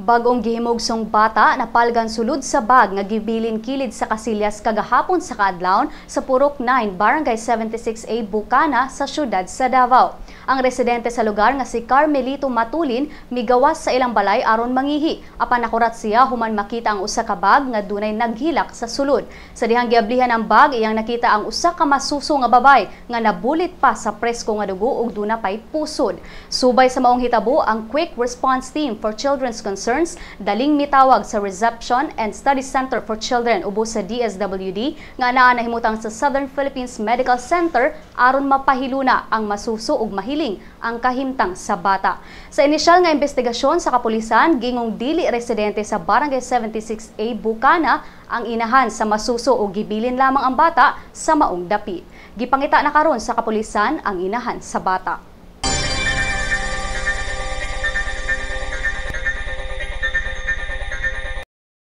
Bagong gihimugsong bata na palgan sulod sa bag nga gibilin kilid sa Casillas kagahapon sa kaadlawon sa Purok 9, Barangay 76A, Bukana sa syudad sa Davao. Ang residente sa lugar nga si Carmelito Matulin migawas sa ilang balay aron mangihi. Apan nakurat siya human makita ang usa ka bag nga dunay naghilak sa sulod. Sa dihang giablihan ang bag, iyang nakita ang usa ka masuso nga babay nga nabulit pa sa presko nga dugo ug duna pay pusod. Subay sa maong hitabo, ang Quick Response Team for Children's Concerns daling mitawag sa Reception and Study Center for Children ubos sa DSWD nga naa nahimutang sa Southern Philippines Medical Center aron mapahiluna ang masuso ug mahiling ang kahimtang sa bata. Sa inisyal nga investigasyon sa kapulisan, gingong dili residente sa Barangay 76A, Bukana ang inahan sa masuso o gibilin lamang ang bata sa maong dapit. Gipangita na karon sa kapulisan ang inahan sa bata.